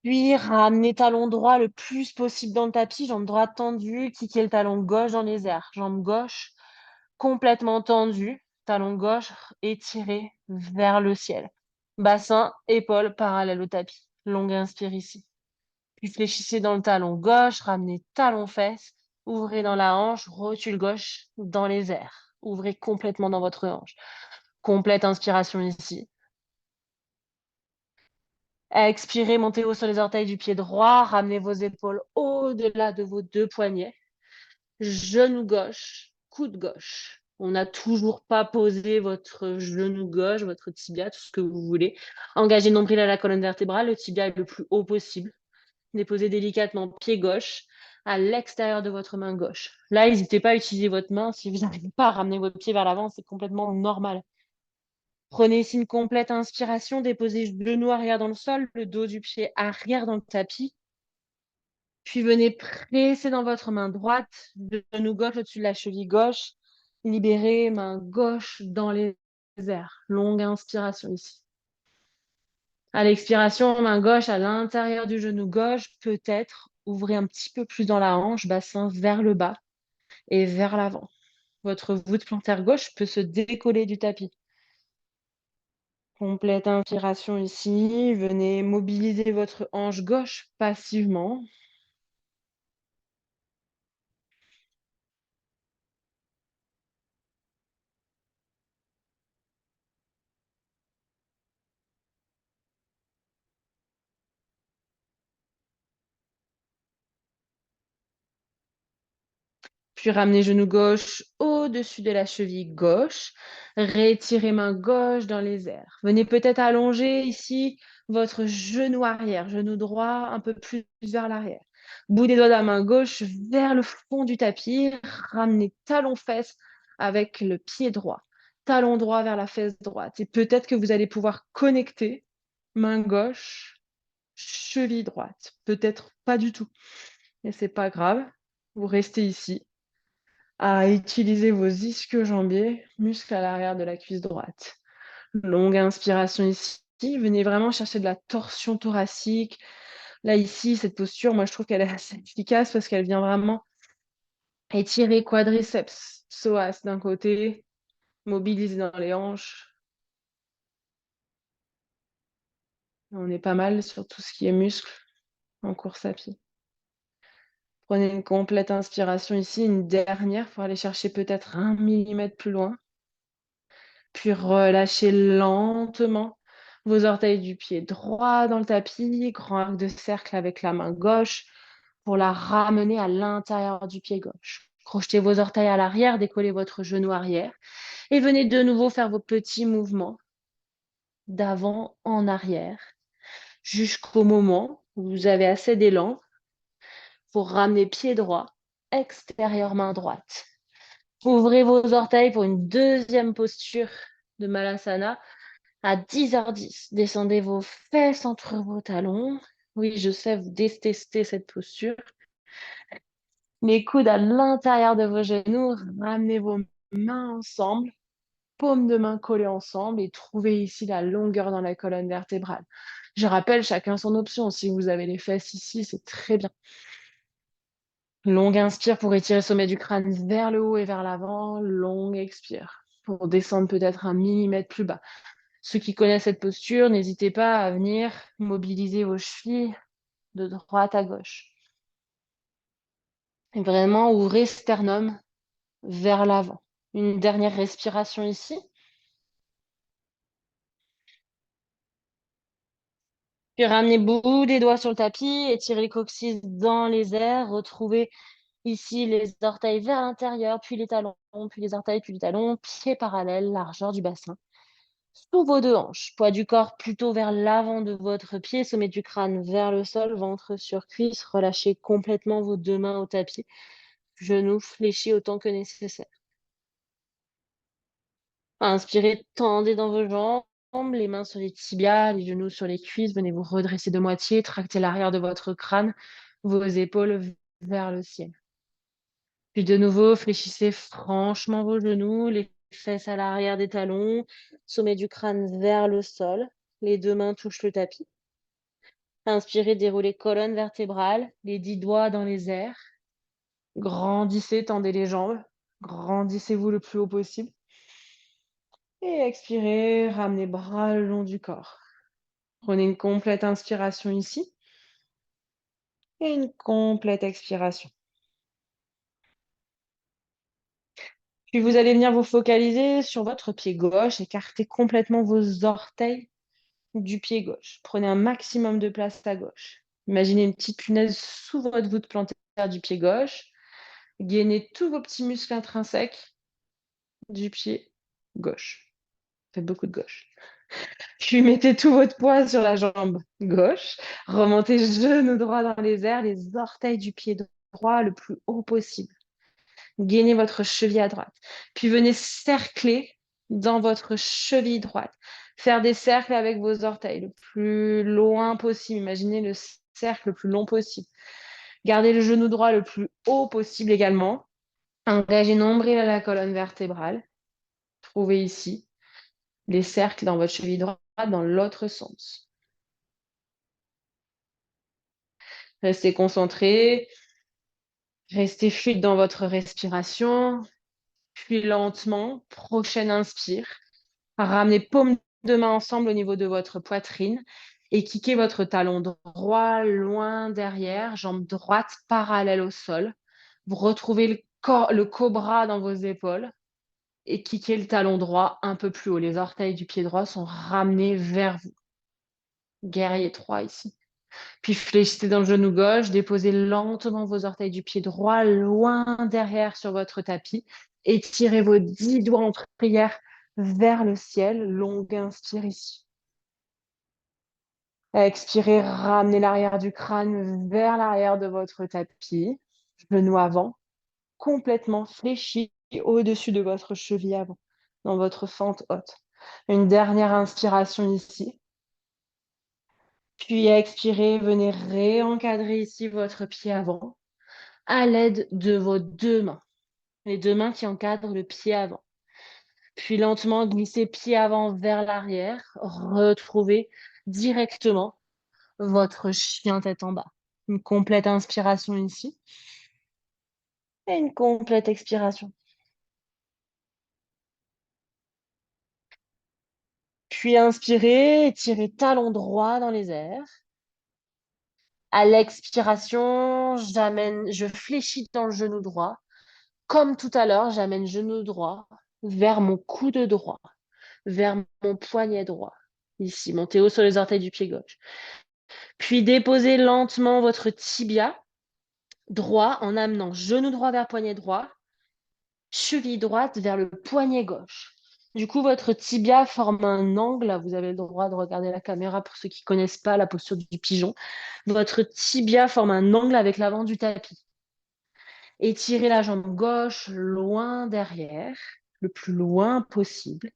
Puis ramenez talon droit le plus possible dans le tapis, jambe droite tendue, kickez le talon gauche dans les airs, jambe gauche complètement tendue, talon gauche étiré vers le ciel. Bassin, épaules parallèles au tapis. Longue inspire ici. Puis fléchissez dans le talon gauche, ramenez talon fesse, ouvrez dans la hanche, rotule gauche dans les airs. Ouvrez complètement dans votre hanche. Complète inspiration ici. Expirez, montez haut sur les orteils du pied droit, ramenez vos épaules au-delà de vos deux poignets. Genou gauche, coude gauche. On n'a toujours pas posé votre genou gauche, votre tibia, tout ce que vous voulez. Engagez le nombril à la colonne vertébrale, le tibia est le plus haut possible. Déposez délicatement pied gauche à l'extérieur de votre main gauche. Là, n'hésitez pas à utiliser votre main. Si vous n'arrivez pas à ramener votre pied vers l'avant, c'est complètement normal. Prenez ici une complète inspiration, déposez le genou arrière dans le sol, le dos du pied arrière dans le tapis. Puis venez presser dans votre main droite, genou gauche au-dessus de la cheville gauche. Libérez, main gauche dans les airs. Longue inspiration ici. À l'expiration, main gauche à l'intérieur du genou gauche. Peut-être ouvrez un petit peu plus dans la hanche, bassin vers le bas et vers l'avant. Votre voûte plantaire gauche peut se décoller du tapis. Complète inspiration ici. Venez mobiliser votre hanche gauche passivement. Puis ramenez genou gauche au-dessus de la cheville gauche. Rétirez main gauche dans les airs. Venez peut-être allonger ici votre genou arrière, genou droit un peu plus vers l'arrière. Bout des doigts de la main gauche vers le fond du tapis. Ramenez talon fesse avec le pied droit. Talon droit vers la fesse droite. Et peut-être que vous allez pouvoir connecter main gauche, cheville droite. Peut-être pas du tout. Mais c'est pas grave. Vous restez ici à utiliser vos ischio-jambiers, muscles à l'arrière de la cuisse droite. Longue inspiration ici. Venez vraiment chercher de la torsion thoracique. Là, ici, cette posture, moi, je trouve qu'elle est assez efficace parce qu'elle vient vraiment étirer quadriceps, psoas d'un côté, mobiliser dans les hanches. On est pas mal sur tout ce qui est muscle en course à pied. Prenez une complète inspiration ici, une dernière pour aller chercher peut-être 1 millimètre plus loin. Puis relâchez lentement Vos orteils du pied droit dans le tapis, grand arc de cercle avec la main gauche pour la ramener à l'intérieur du pied gauche. Crochetez vos orteils à l'arrière, décollez votre genou arrière et venez de nouveau faire vos petits mouvements d'avant en arrière jusqu'au moment où vous avez assez d'élan pour ramener pied droit, extérieur main droite. Ouvrez vos orteils pour une deuxième posture de Malasana à 10h10. Descendez vos fesses entre vos talons. Oui, je sais, vous détestez cette posture. Les coudes à l'intérieur de vos genoux. Ramenez vos mains ensemble, paumes de main collées ensemble et trouvez ici la longueur dans la colonne vertébrale. Je rappelle, chacun son option. Si vous avez les fesses ici, c'est très bien. Longue inspire pour étirer le sommet du crâne vers le haut et vers l'avant. Longue expire pour descendre peut-être un millimètre plus bas. Ceux qui connaissent cette posture, n'hésitez pas à venir mobiliser vos chevilles de droite à gauche. Et vraiment, ouvrez sternum vers l'avant. Une dernière respiration ici. Puis ramenez bout des doigts sur le tapis, étirez les coccyx dans les airs, retrouvez ici les orteils vers l'intérieur, puis les talons, puis les orteils, puis les talons, pieds parallèles, largeur du bassin. Sous vos deux hanches, poids du corps plutôt vers l'avant de votre pied, sommet du crâne vers le sol, ventre sur cuisse, relâchez complètement vos deux mains au tapis, genoux fléchis autant que nécessaire. Inspirez, tendez dans vos jambes, les mains sur les tibias, les genoux sur les cuisses, venez vous redresser de moitié, tractez l'arrière de votre crâne, vos épaules vers le ciel. Puis de nouveau, fléchissez franchement vos genoux, les fesses à l'arrière des talons, sommet du crâne vers le sol, les deux mains touchent le tapis. Inspirez, déroulez colonne vertébrale, les 10 doigts dans les airs. Grandissez, tendez les jambes. Grandissez-vous le plus haut possible. Et expirez, ramenez bras le long du corps. Prenez une complète inspiration ici et une complète expiration. Puis vous allez venir vous focaliser sur votre pied gauche, écartez complètement vos orteils du pied gauche. Prenez un maximum de place à gauche. Imaginez une petite punaise sous votre voûte plantaire du pied gauche. Gainez tous vos petits muscles intrinsèques du pied gauche. Faites beaucoup de gauche. Puis mettez tout votre poids sur la jambe gauche. Remontez genou droit dans les airs, les orteils du pied droit le plus haut possible. Gainez votre cheville à droite. Puis venez cercler dans votre cheville droite. Faire des cercles avec vos orteils le plus loin possible. Imaginez le cercle le plus long possible. Gardez le genou droit le plus haut possible également. Engagez nombril à la colonne vertébrale. Trouvez ici les cercles dans votre cheville droite dans l'autre sens. Restez concentré. Restez fluide dans votre respiration. Puis lentement, prochaine inspire. Ramenez paumes de main ensemble au niveau de votre poitrine et kickez votre talon droit loin derrière, jambe droite parallèle au sol. Vous retrouvez le cobra dans vos épaules et kickez le talon droit un peu plus haut. Les orteils du pied droit sont ramenés vers vous. Guerrier 3 ici. Puis fléchissez dans le genou gauche, déposez lentement vos orteils du pied droit loin derrière sur votre tapis. Étirez vos 10 doigts en prière vers le ciel. Longue inspire ici. Expirez, ramenez l'arrière du crâne vers l'arrière de votre tapis. Genou avant, complètement fléchi au-dessus de votre cheville avant, dans votre fente haute. Une dernière inspiration ici. Puis expirez, venez réencadrer ici votre pied avant à l'aide de vos deux mains. Les deux mains qui encadrent le pied avant. Puis lentement glissez pied avant vers l'arrière. Retrouvez directement votre chien tête en bas. Une complète inspiration ici et une complète expiration. Puis inspirez, étirez talon droit dans les airs. À l'expiration, je fléchis dans le genou droit. Comme tout à l'heure, j'amène genou droit vers mon coude droit, vers mon poignet droit. Ici, montez haut sur les orteils du pied gauche. Puis déposez lentement votre tibia droit en amenant genou droit vers poignet droit, cheville droite vers le poignet gauche. Du coup, votre tibia forme un angle. Là, vous avez le droit de regarder la caméra pour ceux qui ne connaissent pas la posture du pigeon. Votre tibia forme un angle avec l'avant du tapis. Étirez la jambe gauche loin derrière, le plus loin possible.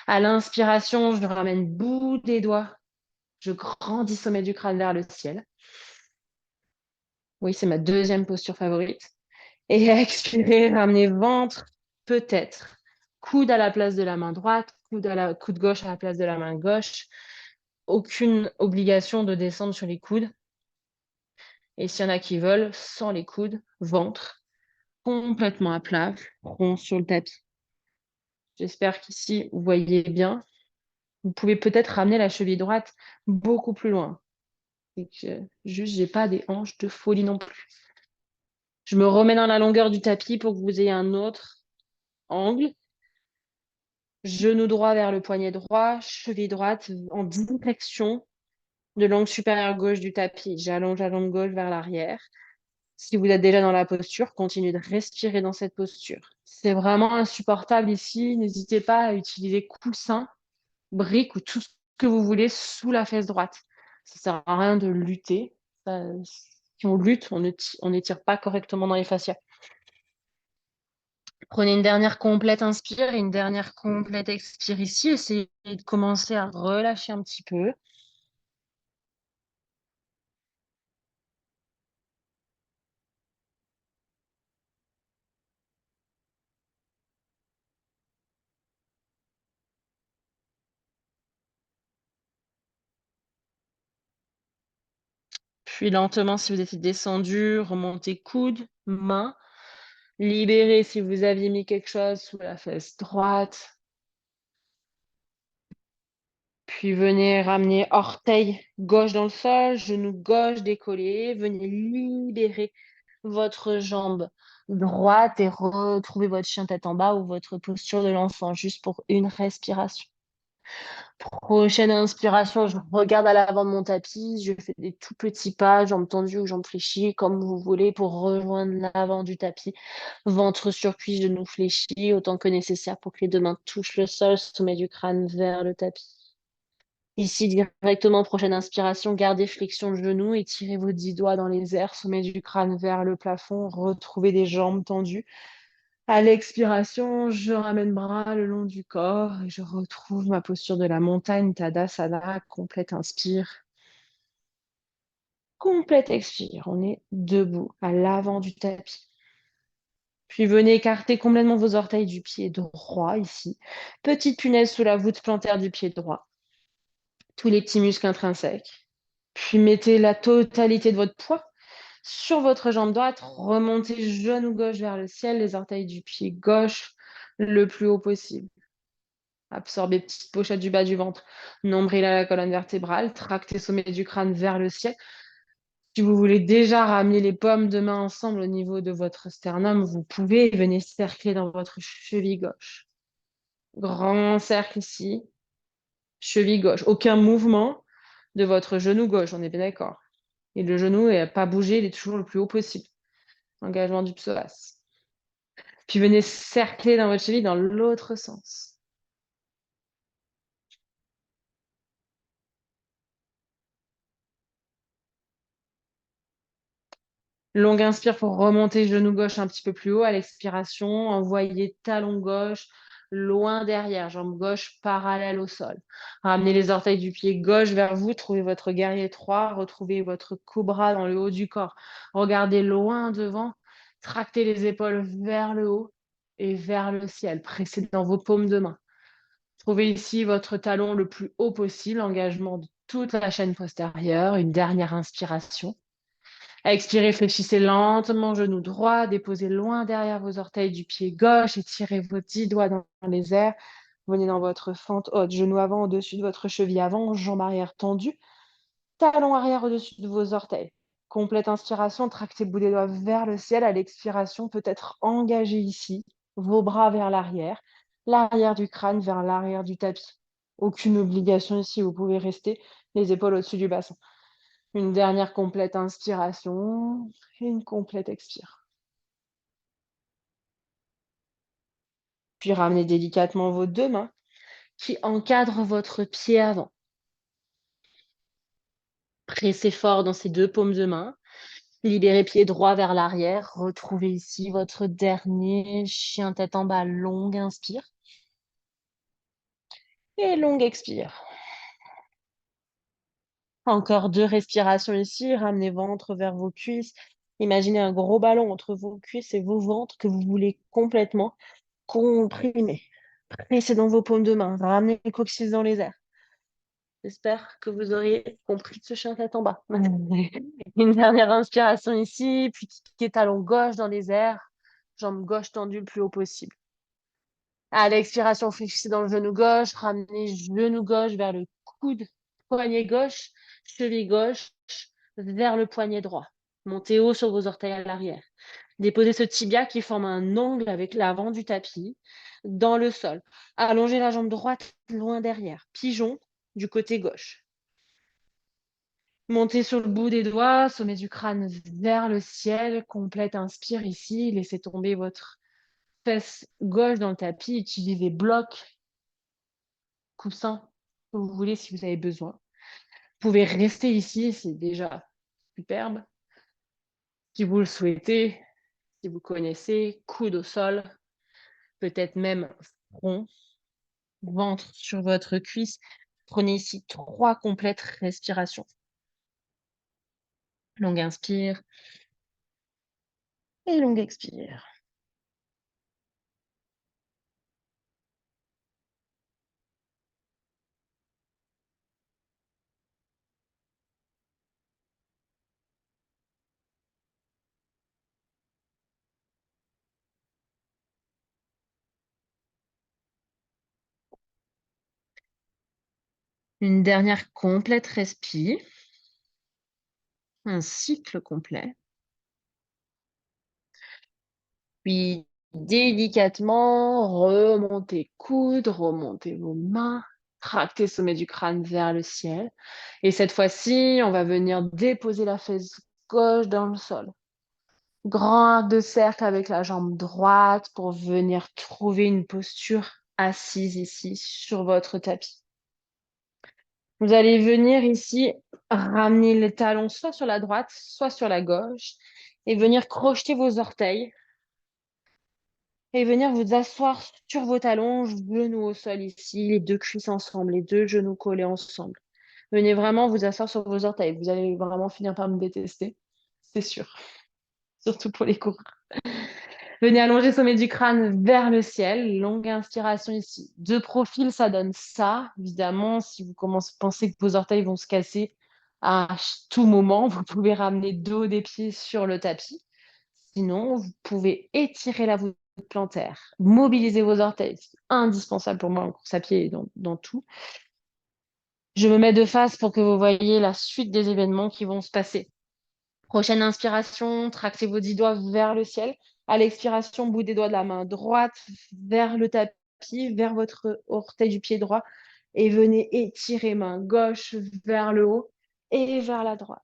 À l'inspiration, je ramène bout des doigts. Je grandis sommet du crâne vers le ciel. Oui, c'est ma deuxième posture favorite. Et expirez, ramenez ventre, peut-être. Coude à la place de la main droite, coude gauche à la place de la main gauche. Aucune obligation de descendre sur les coudes. Et s'il y en a qui veulent, sans les coudes, ventre, complètement à plat, rond sur le tapis. J'espère qu'ici, vous voyez bien. Vous pouvez peut-être ramener la cheville droite beaucoup plus loin. Et que juste, j'ai pas des hanches de folie non plus. Je me remets dans la longueur du tapis pour que vous ayez un autre angle. Genou droit vers le poignet droit, cheville droite en direction de l'angle supérieur gauche du tapis. J'allonge la jambe gauche vers l'arrière. Si vous êtes déjà dans la posture, continuez de respirer dans cette posture. C'est vraiment insupportable ici. N'hésitez pas à utiliser coussin, brique ou tout ce que vous voulez sous la fesse droite. Ça sert à rien de lutter. Si on lutte, on n'étire pas correctement dans les fascias. Prenez une dernière complète inspire et une dernière complète expire ici. Essayez de commencer à relâcher un petit peu. Puis lentement, si vous êtes descendu, remontez coude, main. Libérez si vous aviez mis quelque chose sous la fesse droite. Puis venez ramener orteil gauche dans le sol, genou gauche décollé. Venez libérer votre jambe droite et retrouver votre chien tête en bas ou votre posture de l'enfant, juste pour une respiration. Prochaine inspiration, je regarde à l'avant de mon tapis, je fais des tout petits pas, jambes tendues ou jambes fléchies, comme vous voulez, pour rejoindre l'avant du tapis. Ventre sur cuisse, genoux fléchis, autant que nécessaire pour que les deux mains touchent le sol, sommet du crâne vers le tapis. Ici, directement, prochaine inspiration, gardez flexion de genoux, étirez vos 10 doigts dans les airs, sommet du crâne vers le plafond, retrouvez des jambes tendues. À l'expiration, je ramène bras le long du corps et je retrouve ma posture de la montagne, Tadasana, complète inspire, complète expire. On est debout à l'avant du tapis. Puis venez écarter complètement vos orteils du pied droit ici. Petite punaise sous la voûte plantaire du pied droit. Tous les petits muscles intrinsèques. Puis mettez la totalité de votre poids sur votre jambe droite. Remontez genou gauche vers le ciel, les orteils du pied gauche le plus haut possible. Absorbez petite pochette du bas du ventre, nombril à la colonne vertébrale, tractez sommet du crâne vers le ciel. Si vous voulez déjà ramener les paumes de main ensemble au niveau de votre sternum, vous pouvez. Venez cercler dans votre cheville gauche. Grand cercle ici, cheville gauche. Aucun mouvement de votre genou gauche, on est bien d'accord. Et le genou n'est pas bougé, il est toujours le plus haut possible. Engagement du psoas. Puis venez cercler dans votre cheville dans l'autre sens. Longue inspire pour remonter genou gauche un petit peu plus haut. À l'expiration, envoyez talon gauche loin derrière, jambe gauche parallèle au sol. Ramenez les orteils du pied gauche vers vous, trouvez votre guerrier 3, retrouvez votre cobra dans le haut du corps. Regardez loin devant, tractez les épaules vers le haut et vers le ciel. Pressez dans vos paumes de main. Trouvez ici votre talon le plus haut possible, engagement de toute la chaîne postérieure. Une dernière inspiration. Expirez, fléchissez lentement, genou droit, déposez loin derrière vos orteils du pied gauche, étirez vos 10 doigts dans les airs. Venez dans votre fente haute, genou avant au-dessus de votre cheville avant, jambe arrière tendue, talon arrière au-dessus de vos orteils. Complète inspiration, tractez bout des doigts vers le ciel. À l'expiration, peut-être engagé ici, vos bras vers l'arrière, l'arrière du crâne vers l'arrière du tapis. Aucune obligation ici, vous pouvez rester les épaules au-dessus du bassin. Une dernière complète inspiration et une complète expire. Puis ramenez délicatement vos deux mains qui encadrent votre pied avant. Pressez fort dans ces deux paumes de main. Libérez pied droit vers l'arrière. Retrouvez ici votre dernier chien tête en bas. Longue inspire. Et longue expire. Encore deux respirations ici. Ramenez ventre vers vos cuisses. Imaginez un gros ballon entre vos cuisses et vos ventres que vous voulez complètement comprimer. Pressez dans vos paumes de main. Ramenez le coccyx dans les airs. J'espère que vous auriez compris ce chien tête en bas. Une dernière inspiration ici, puis pied talon gauche dans les airs, jambe gauche tendue le plus haut possible. À l'expiration, fléchissez dans le genou gauche, ramenez genou gauche vers le coude, poignet gauche, cheville gauche vers le poignet droit. Montez haut sur vos orteils à l'arrière. Déposez ce tibia qui forme un ongle avec l'avant du tapis dans le sol. Allongez la jambe droite loin derrière. Pigeon du côté gauche. Montez sur le bout des doigts, sommet du crâne vers le ciel. Complète inspire ici. Laissez tomber votre fesse gauche dans le tapis. Utilisez bloc, coussin, que vous voulez si vous avez besoin. Vous pouvez rester ici, c'est déjà superbe. Si vous le souhaitez, si vous connaissez, coude au sol, peut-être même front, ventre sur votre cuisse. Prenez ici 3 complètes respirations. Longue inspire et longue expire. Une dernière complète respi. Un cycle complet. Puis délicatement, remontez coude, remontez vos mains, tractez sommet du crâne vers le ciel. Et cette fois-ci, on va venir déposer la fesse gauche dans le sol. Grand arc de cercle avec la jambe droite pour venir trouver une posture assise ici sur votre tapis. Vous allez venir ici ramener les talons soit sur la droite, soit sur la gauche et venir crocheter vos orteils et venir vous asseoir sur vos talons, genoux au sol ici, les deux cuisses ensemble, les deux genoux collés ensemble. Venez vraiment vous asseoir sur vos orteils. Vous allez vraiment finir par me détester, c'est sûr, surtout pour les cours. Venez allonger sommet du crâne vers le ciel. Longue inspiration ici. De profil, ça donne ça. Évidemment, si vous commencez à penser que vos orteils vont se casser à tout moment, vous pouvez ramener le dos des pieds sur le tapis. Sinon, vous pouvez étirer la voûte plantaire, mobiliser vos orteils. C'est indispensable pour moi en course à pied et dans tout. Je me mets de face pour que vous voyez la suite des événements qui vont se passer. Prochaine inspiration, tractez vos 10 doigts vers le ciel. À l'expiration, bout des doigts de la main droite vers le tapis, vers votre orteil du pied droit. Et venez étirer main gauche vers le haut et vers la droite.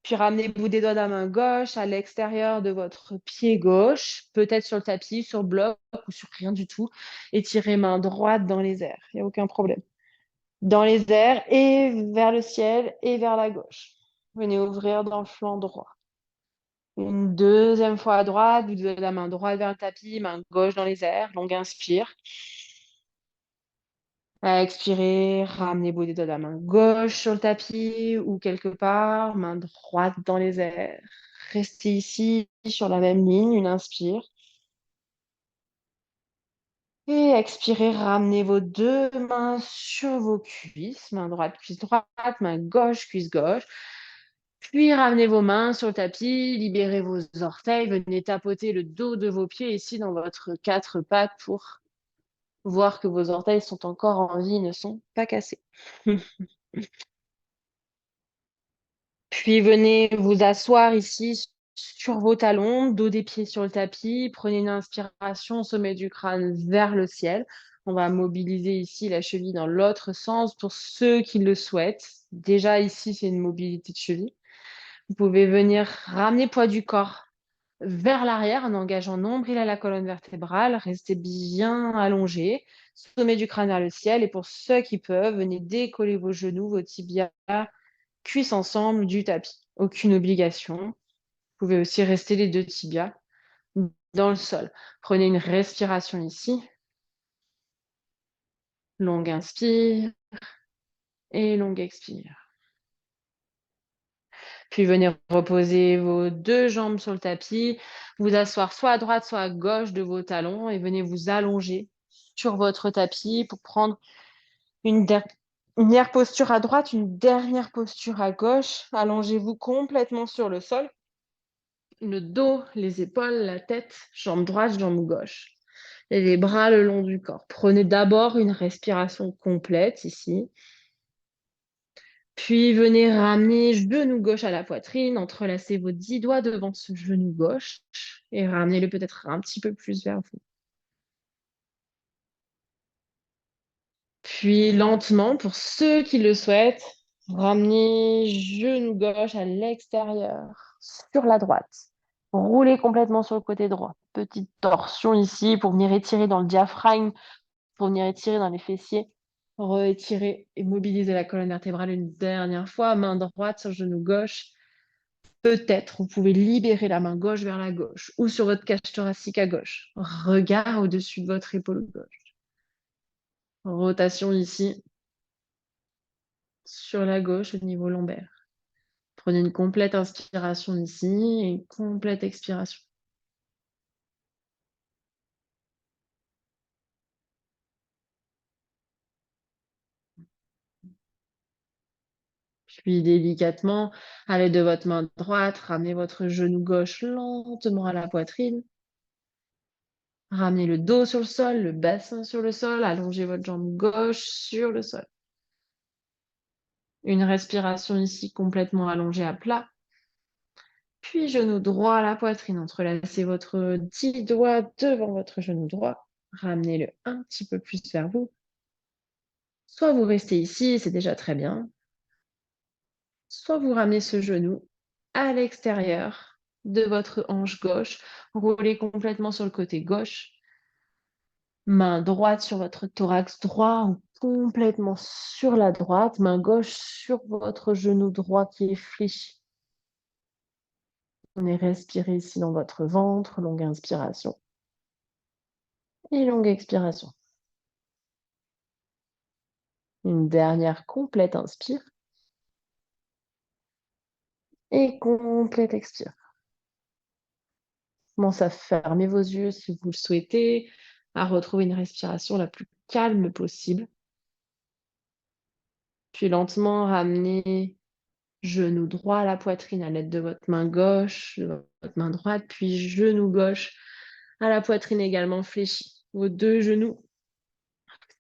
Puis ramenez bout des doigts de la main gauche à l'extérieur de votre pied gauche, peut-être sur le tapis, sur le bloc ou sur rien du tout. Étirez main droite dans les airs, il n'y a aucun problème. Dans les airs et vers le ciel et vers la gauche. Venez ouvrir dans le flanc droit. Une deuxième fois à droite, vous avez la main droite vers le tapis, main gauche dans les airs, longue inspire. Expirez, ramenez bout des doigts de la main gauche sur le tapis ou quelque part, main droite dans les airs. Restez ici sur la même ligne, une inspire. Et expirez, ramenez vos deux mains sur vos cuisses, main droite, cuisse droite, main gauche, cuisse gauche. Puis ramenez vos mains sur le tapis, libérez vos orteils, venez tapoter le dos de vos pieds ici dans votre 4 pattes pour voir que vos orteils sont encore en vie, ne sont pas cassés. Puis venez vous asseoir ici sur vos talons, dos des pieds sur le tapis. Prenez une inspiration, sommet du crâne vers le ciel. On va mobiliser ici la cheville dans l'autre sens pour ceux qui le souhaitent. Déjà ici, c'est une mobilité de cheville. Vous pouvez venir ramener le poids du corps vers l'arrière en engageant nombril à la colonne vertébrale. Restez bien allongé, sommet du crâne vers le ciel. Et pour ceux qui peuvent, venez décoller vos genoux, vos tibias, cuisses ensemble du tapis. Aucune obligation. Vous pouvez aussi rester les deux tibias dans le sol. Prenez une respiration ici. Longue inspire et longue expire. Puis venez reposer vos deux jambes sur le tapis, vous asseoir soit à droite, soit à gauche de vos talons et venez vous allonger sur votre tapis pour prendre une dernière posture à droite, une dernière posture à gauche. Allongez-vous complètement sur le sol. Le dos, les épaules, la tête, jambe droite, jambe gauche. Et les bras le long du corps. Prenez d'abord une respiration complète ici. Puis venez ramener genou gauche à la poitrine, entrelacez vos 10 doigts devant ce genou gauche et ramenez-le peut-être un petit peu plus vers vous. Puis lentement, pour ceux qui le souhaitent, ramenez genou gauche à l'extérieur, sur la droite. Roulez complètement sur le côté droit. Petite torsion ici pour venir étirer dans le diaphragme, pour venir étirer dans les fessiers. Rétirer et mobiliser la colonne vertébrale une dernière fois. Main droite sur genou gauche. Peut-être vous pouvez libérer la main gauche vers la gauche ou sur votre cage thoracique à gauche. Regard au-dessus de votre épaule gauche. Rotation ici sur la gauche au niveau lombaire. Prenez une complète inspiration ici et une complète expiration. Puis délicatement, à l'aide de votre main droite, ramenez votre genou gauche lentement à la poitrine. Ramenez le dos sur le sol, le bassin sur le sol, allongez votre jambe gauche sur le sol. Une respiration ici complètement allongée à plat. Puis genou droit à la poitrine, entrelacez votre 10 doigts devant votre genou droit. Ramenez-le un petit peu plus vers vous. Soit vous restez ici, c'est déjà très bien. Soit vous ramenez ce genou à l'extérieur de votre hanche gauche. Roulez complètement sur le côté gauche. Main droite sur votre thorax droit ou complètement sur la droite. Main gauche sur votre genou droit qui est fléchi. On est respiré ici dans votre ventre, longue inspiration et longue expiration. Une dernière complète inspire et complète expire. Commencez à fermer vos yeux si vous le souhaitez, à retrouver une respiration la plus calme possible. Puis lentement ramenez genou droit à la poitrine à l'aide de votre main gauche, de votre main droite, puis genou gauche à la poitrine également fléchie. Vos deux genoux,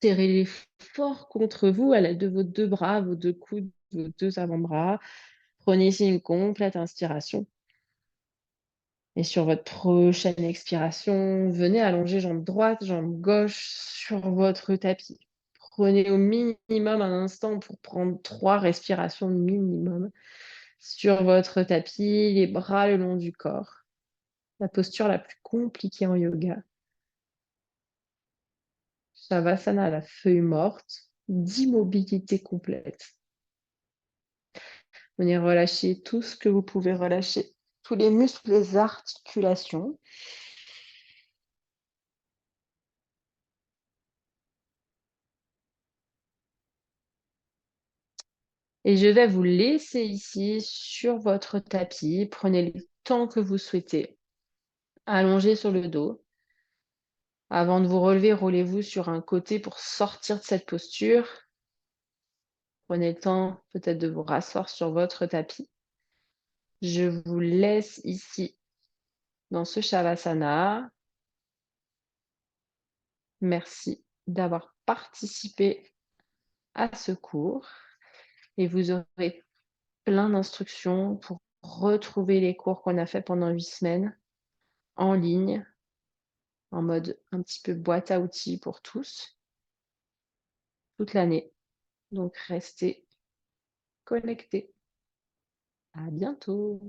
serrez-les fort contre vous à l'aide de vos deux bras, vos deux coudes, vos deux avant-bras. Prenez ici une complète inspiration. Et sur votre prochaine expiration, venez allonger jambe droite, jambe gauche sur votre tapis. Prenez au minimum un instant pour prendre 3 respirations minimum sur votre tapis, les bras le long du corps. La posture la plus compliquée en yoga. Shavasana, la feuille morte, d'immobilité complète. Venez relâcher tout ce que vous pouvez relâcher, tous les muscles, les articulations. Et je vais vous laisser ici sur votre tapis. Prenez le temps que vous souhaitez. Allongez sur le dos. Avant de vous relever, roulez-vous sur un côté pour sortir de cette posture. Prenez le temps peut-être de vous rasseoir sur votre tapis. Je vous laisse ici dans ce Shavasana. Merci d'avoir participé à ce cours et vous aurez plein d'instructions pour retrouver les cours qu'on a fait pendant 8 semaines en ligne, en mode un petit peu boîte à outils pour tous. toute l'année. Donc, restez connectés. À bientôt.